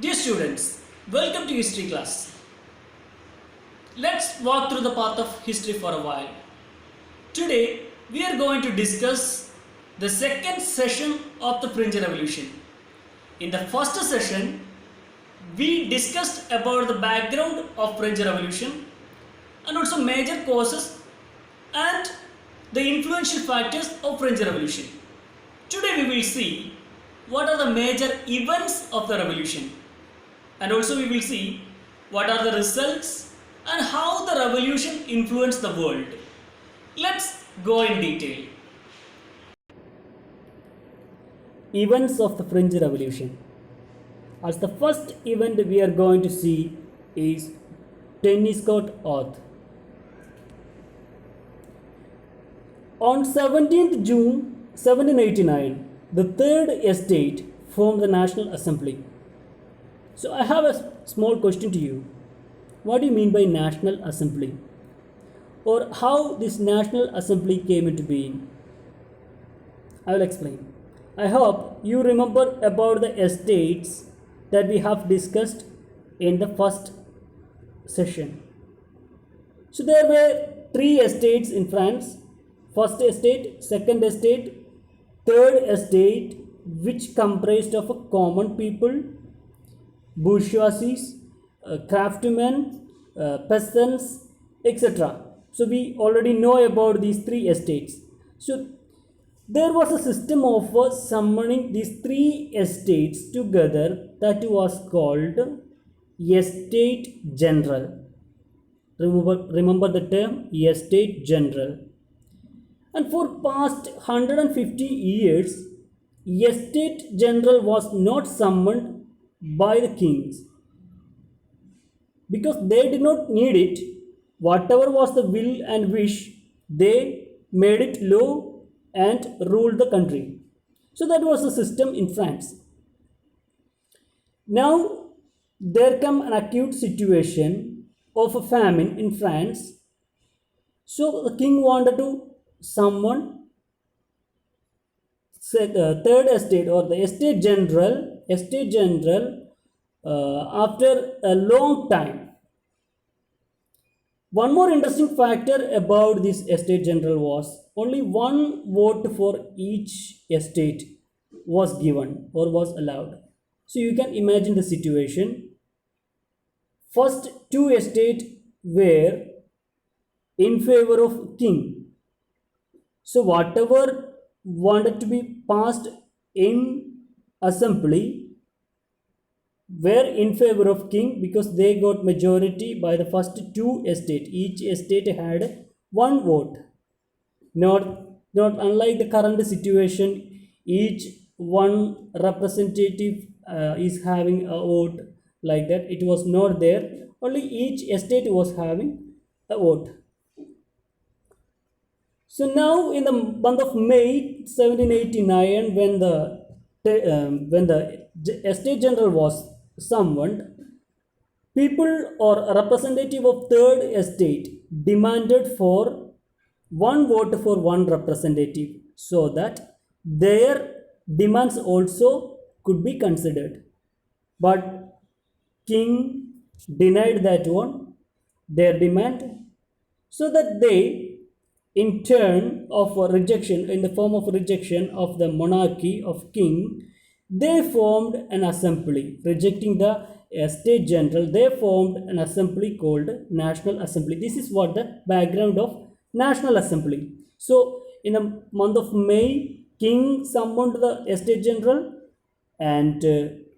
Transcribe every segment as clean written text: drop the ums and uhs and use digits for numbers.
Dear students, welcome to history class. Let's walk through the path of history for a while. Today, we are going to discuss the second session of the French Revolution. In the first session, we discussed about the background of French Revolution and also major causes and the influential factors of French Revolution. Today we will see what are the major events of the revolution, and also we will see what are the results and how the revolution influenced the world. Let's go in detail. Events of the French Revolution. As the first event we are going to see is Tennis Court Oath. On 17th June 1789, the Third Estate formed the National Assembly. So I have a small question to you. What do you mean by National Assembly? Or how this National Assembly came into being? I will explain. I hope you remember about the estates that we have discussed in the first session. So there were three estates in France. First estate, second estate, third estate, which comprised of a common people, bourgeoisie, craftsmen, peasants, etc. So we already know about these three estates. So there was a system of summoning these three estates together that was called estate general. Remember the term estate general. And for past 150 years, estate general was not summoned by the kings because they did not need it. Whatever was the will and wish, they made it law and ruled the country. So that was the system in France. Now there come an acute situation of a famine in France. So the king wanted to summon third estate or the estate general after a long time. One more interesting factor about this estate general was only one vote for each estate was given or was allowed. So you can imagine the situation. First two estates were in favor of king. So whatever wanted to be passed in assembly were in favor of king because they got majority by the first two estates. Each estate had one vote. Not unlike the current situation, each one representative is having a vote like that. It was not there. Only each estate was having a vote. So now in the month of May 1789, when the estate general was summoned, people or representative of third estate demanded for one vote for one representative so that their demands also could be considered. But king denied that one, their demand, so that they in turn of rejection, in the form of rejection of the monarchy of king, they formed an assembly rejecting the estate general. They formed an assembly called National Assembly. This is what the background of National Assembly. So in the month of May, king summoned the estate general, and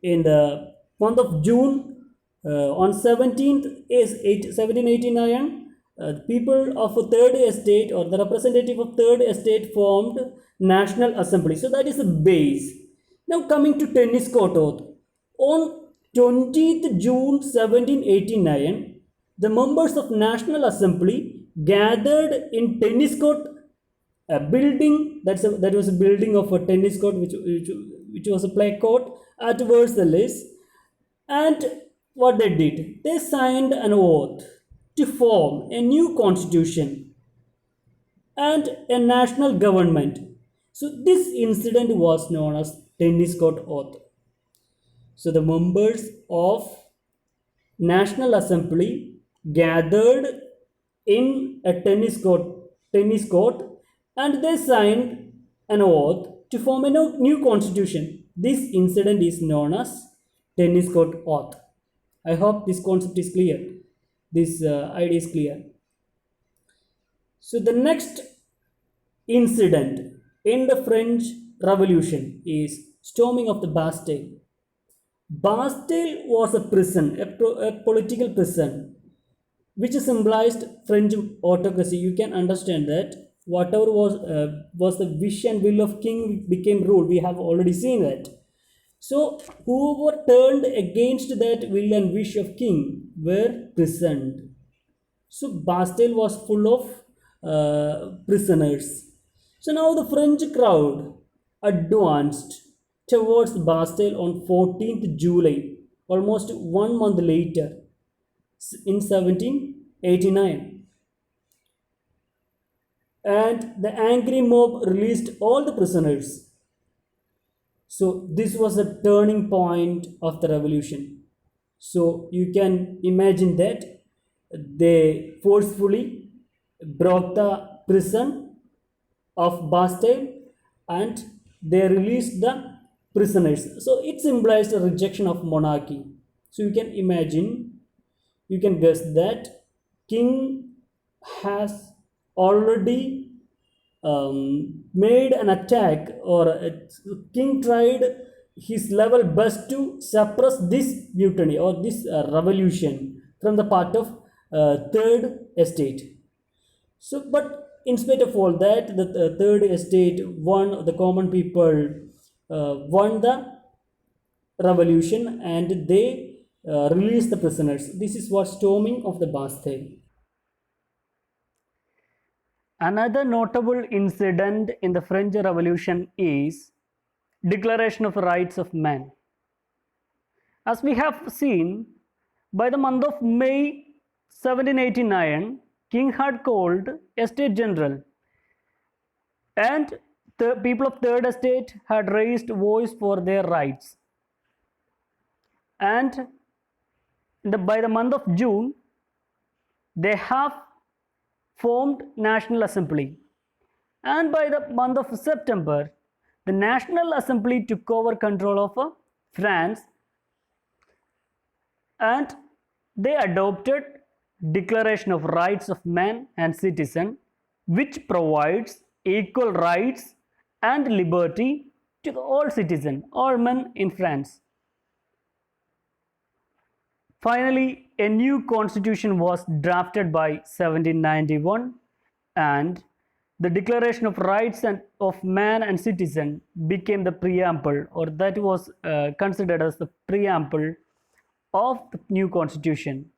in the month of June, on 17th is 1789, people of a third estate or the representative of third estate formed National Assembly. So that is the base. Now coming to Tennis Court Oath. On 20th June 1789, the members of National Assembly gathered in Tennis Court, a building that was a building of a tennis court which was a play court at Versailles. And what they did, they signed an oath to form a new constitution and a national government. So this incident was known as Tennis Court Oath. So the members of National Assembly gathered in a tennis court, and they signed an oath to form a new constitution. This incident is known as tennis court oath. I hope this concept is clear. This idea is clear. So the next incident in the French Revolution is storming of the Bastille. Bastille was a prison, a political prison, which symbolized French autocracy. You can understand that whatever was the wish and will of king became rule. We have already seen that. So whoever turned against that will and wish of king were prisoned. So Bastille was full of prisoners. So now the French crowd advanced towards Bastille on 14th July, almost 1 month later, in 1789. And the angry mob released all the prisoners. So this was a turning point of the revolution. So you can imagine that they forcefully broke the prison of Bastille and they released the prisoners. So it symbolized a rejection of monarchy. So you can imagine, you can guess that king has already made an attack, or king tried his level best to suppress this mutiny or this revolution from the part of third estate. So but in spite of all that, the third estate won, the common people won the revolution, and they released the prisoners. This is what storming of the Bastille. Another notable incident in the French Revolution is Declaration of Rights of Man. As we have seen, by the month of May 1789, King had called a state general, and the people of third estate had raised voice for their rights. And by the month of June, they have formed National Assembly. And by the month of September, the National Assembly took over control of France, and they adopted Declaration of Rights of Man and Citizen, which provides equal rights and liberty to all citizens, all men in France. Finally, a new constitution was drafted by 1791, and the Declaration of Rights of Man and Citizen became the preamble, or that was considered as the preamble of the new constitution.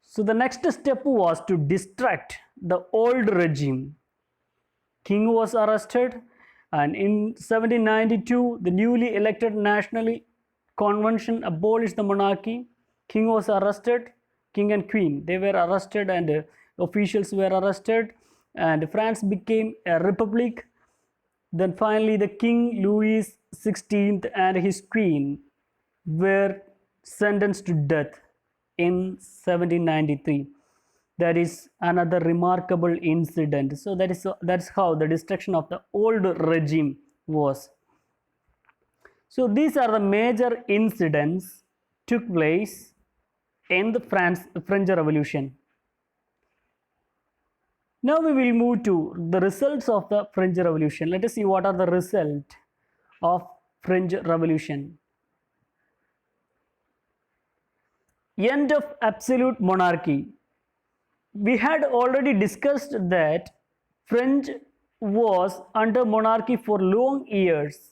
So the next step was to distract the old regime. King was arrested, and in 1792 the newly elected National Convention abolished the monarchy. King was arrested, king and queen, they were arrested, and officials were arrested, and France became a republic. Then finally the King Louis XVI and his queen were sentenced to death in 1793. That is another remarkable incident. So that's how the destruction of the old regime was. So these are the major incidents took place in the French Revolution. Now we will move to the results of the French Revolution. Let us see what are the results of French Revolution. End of absolute monarchy. We had already discussed that French was under monarchy for long years.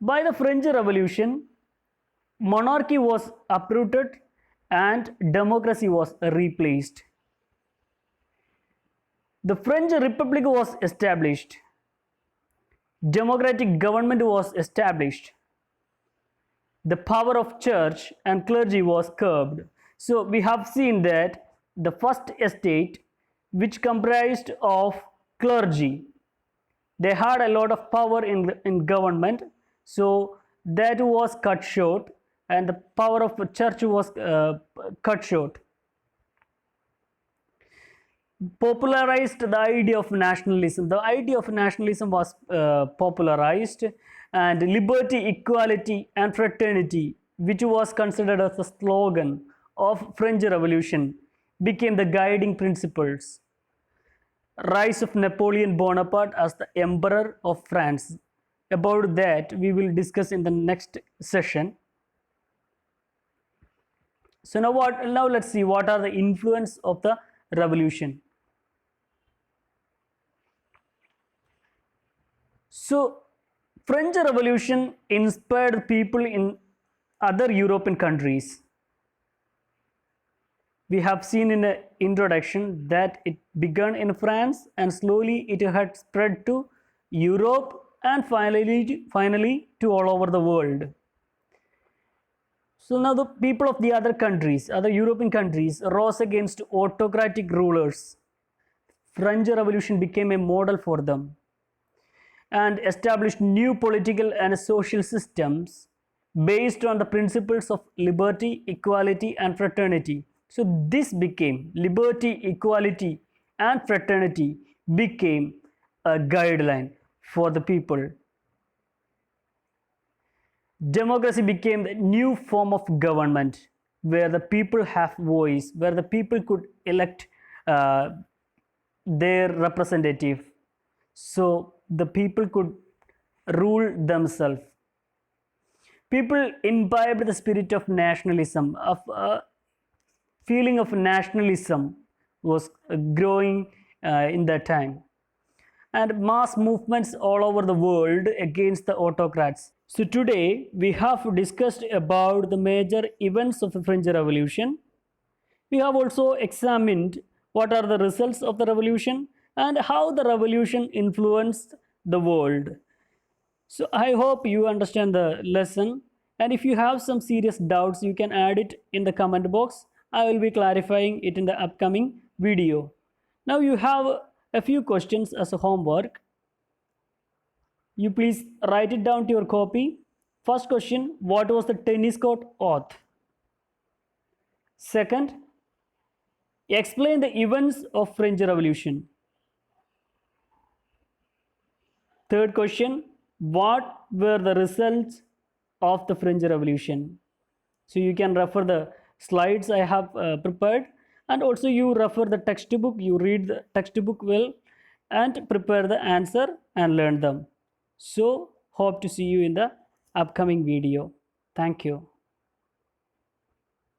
By the French Revolution, monarchy was uprooted and democracy was replaced. The French Republic was established. Democratic government was established. The power of church and clergy was curbed. So we have seen that the first estate, which comprised of clergy, they had a lot of power in government. So that was cut short, and the power of the church was cut short. Popularized the idea of nationalism. The idea of nationalism was popularized, and liberty, equality, and fraternity, which was considered as the slogan of French Revolution, became the guiding principles. Rise of Napoleon Bonaparte as the Emperor of France. About that, we will discuss in the next session. So now let's see what are the influence of the revolution. So French Revolution inspired people in other European countries. We have seen in the introduction that it began in France and slowly it had spread to Europe and finally to all over the world. So now the people of the other countries, other European countries, rose against autocratic rulers. French Revolution became a model for them and established new political and social systems based on the principles of liberty, equality, and fraternity. So this became liberty, equality, and fraternity became a guideline for the people. Democracy became the new form of government where the people have voice, where the people could elect their representative. So the people could rule themselves. People imbibed the spirit of nationalism, of feeling of nationalism was growing in that time, and mass movements all over the world against the autocrats. So today we have discussed about the major events of the French Revolution. We have also examined what are the results of the revolution and how the revolution influenced the world. So I hope you understand the lesson, and if you have some serious doubts you can add it in the comment box. I will be clarifying it in the upcoming video. Now you have a few questions as a homework. You please write it down to your copy. First question, what was the tennis court oath? Second, explain the events of French Revolution. Third question, what were the results of the French Revolution? So you can refer the slides I have prepared, and also you refer the textbook, you read the textbook well and prepare the answer and learn them. So hope to see you in the upcoming video. Thank you.